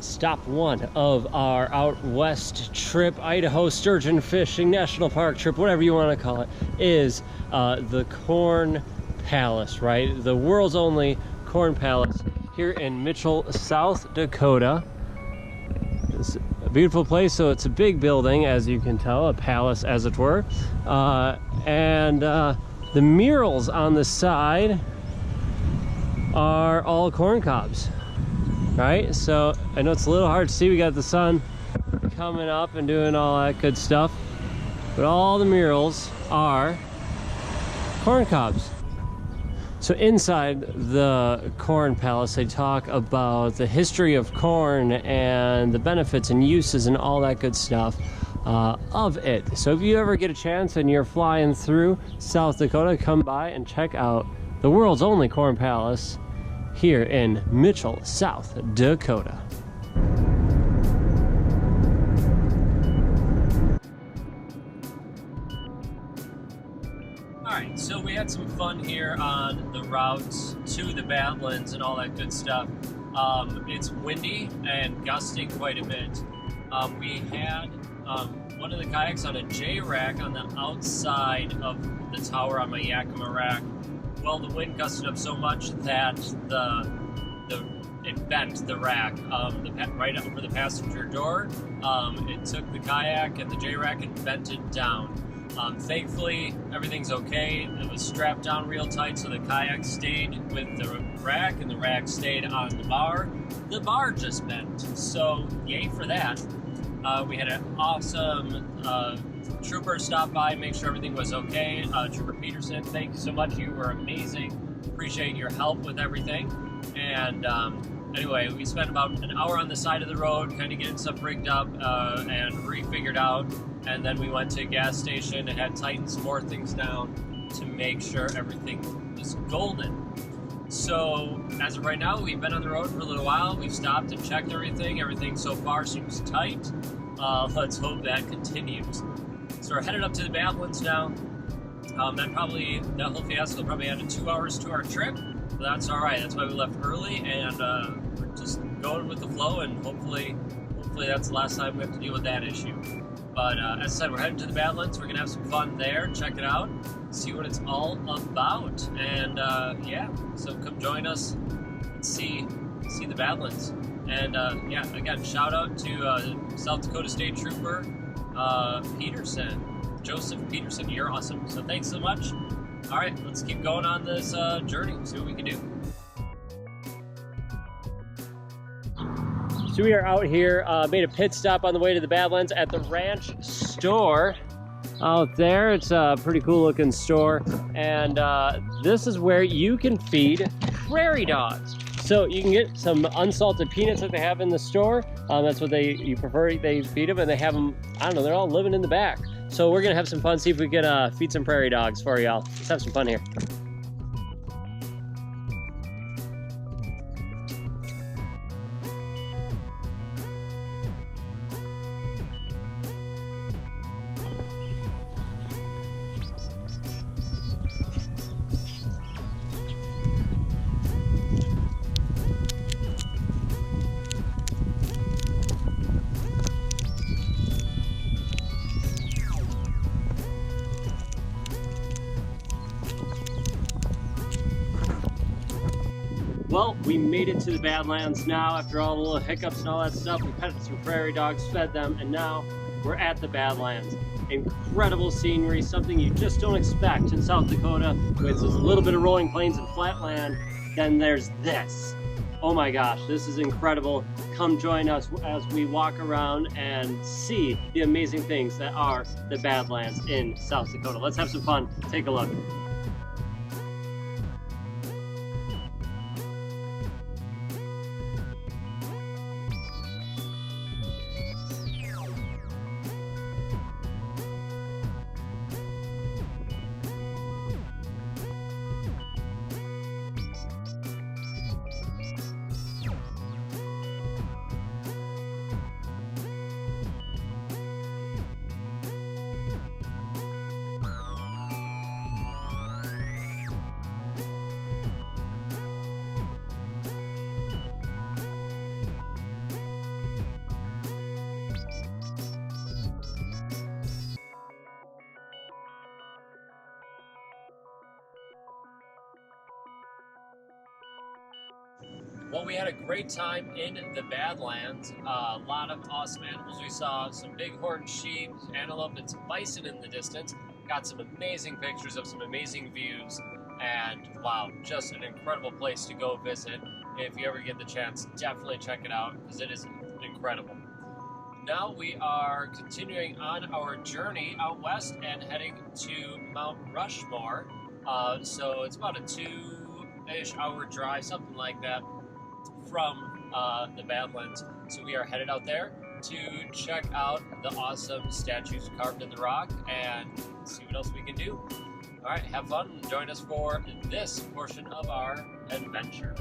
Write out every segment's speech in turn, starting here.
Stop one of our out west trip, Idaho Sturgeon Fishing National Park trip, whatever you want to call it, is the Corn Palace, right? The world's only Corn Palace here in Mitchell, South Dakota. It's a beautiful place. So it's a big building, as you can tell, a palace as it were. The murals on the side are all corn cobs. Right, so I know it's a little hard to see. We got the sun coming up and doing all that good stuff, but all the murals are corn cobs. So inside the Corn Palace, they talk about the history of corn and the benefits and uses and all that good stuff of it. So if you ever get a chance and you're flying through South Dakota, come by and check out the world's only Corn Palace here in Mitchell, South Dakota. Alright, so we had some fun here on the routes to the Badlands and all that good stuff. It's windy and gusting quite a bit. We had one of the kayaks on a J-rack on the outside of the tower on my Yakima rack. Well, the wind gusted up so much that it bent the rack right over the passenger door. It took the kayak and the J-rack and bent it down. Thankfully, everything's okay. It was strapped down real tight, so the kayak stayed with the rack and the rack stayed on the bar. The bar just bent, so yay for that. We had an awesome trooper stop by, make sure everything was okay. Trooper Peterson, thank you so much. You were amazing. Appreciate your help with everything. And anyway, we spent about an hour on the side of the road, kind of getting stuff rigged up and refigured out. And then we went to a gas station and had tightened some more things down to make sure everything was golden. So as of right now, we've been on the road for a little while. We've stopped and checked everything. Everything so far seems tight. Let's hope that continues. So we're headed up to the Badlands now. That whole fiasco probably added 2 hours to our trip, but that's all right. That's why we left early, and we're just going with the flow, and hopefully that's the last time we have to deal with that issue. But as I said, we're heading to the Badlands. We're gonna have some fun there. Check it out, see what it's all about, and yeah. So come join us and see the Badlands. And yeah, again, shout out to South Dakota State Trooper Peterson, Joseph Peterson. You're awesome. So thanks so much. All right, let's keep going on this journey. See what we can do. So we are out here, made a pit stop on the way to the Badlands at the Ranch store out there. It's a pretty cool looking store. And this is where you can feed prairie dogs. So you can get some unsalted peanuts that they have in the store. That's what you prefer, they feed them, and they have them, I don't know, they're all living in the back. So we're gonna have some fun, see if we can feed some prairie dogs for y'all. Let's have some fun here. Well, we made it to the Badlands now after all the little hiccups and all that stuff. We petted some prairie dogs, fed them, and now we're at the Badlands. Incredible scenery, something you just don't expect in South Dakota with a little bit of rolling plains and flat land. Then there's this. Oh my gosh, this is incredible. Come join us as we walk around and see the amazing things that are the Badlands in South Dakota. Let's have some fun. Take a look. Well, we had a great time in the Badlands. A lot of awesome animals. We saw some bighorn sheep, antelope, and some bison in the distance. Got some amazing pictures of some amazing views. And wow, just an incredible place to go visit. If you ever get the chance, definitely check it out because it is incredible. Now we are continuing on our journey out west and heading to Mount Rushmore. So it's about a 2-ish hour drive, something like that, from the Badlands. So we are headed out there to check out the awesome statues carved in the rock and see what else we can do. All right, have fun and join us for this portion of our adventure.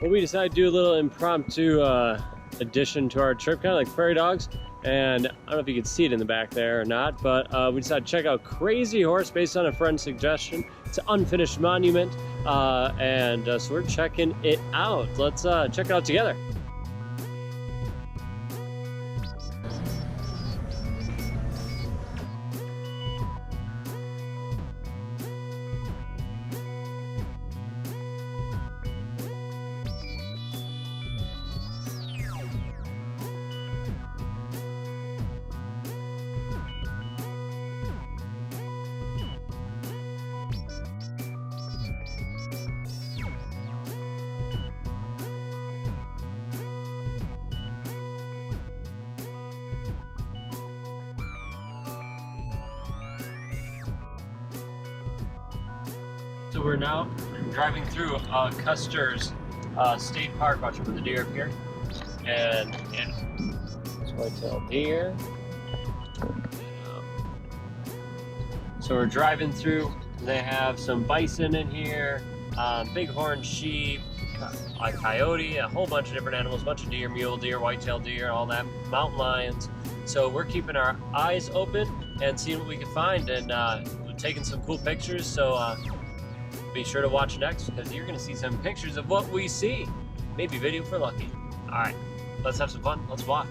Well, we decided to do a little impromptu addition to our trip, kind of like prairie dogs. And I don't know if you can see it in the back there or not, but we decided to check out Crazy Horse based on a friend's suggestion. It's an unfinished monument, so we're checking it out. Let's check it out together. So we're now driving through Custer's State Park. Watch for the deer up here. And yeah, it's white-tailed deer. So we're driving through. They have some bison in here, bighorn sheep, a coyote, a whole bunch of different animals, a bunch of deer, mule deer, white-tailed deer, all that, mountain lions. So we're keeping our eyes open and seeing what we can find, and we're taking some cool pictures. So be sure to watch next because you're going to see some pictures of what we see. Maybe video for lucky. All right, let's have some fun. Let's watch.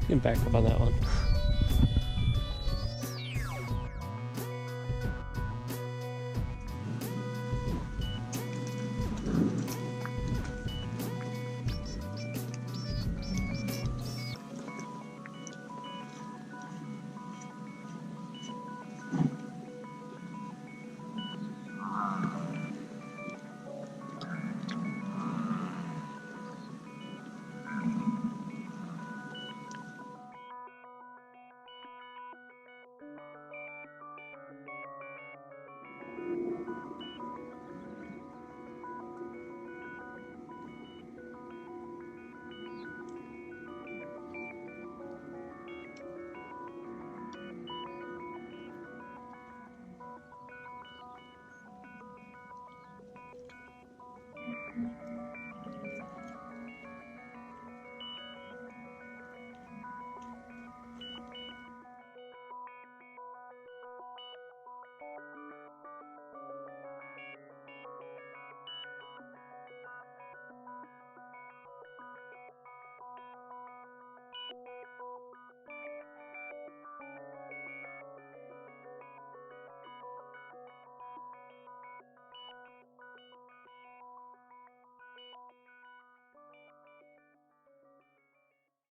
You can back up on that one.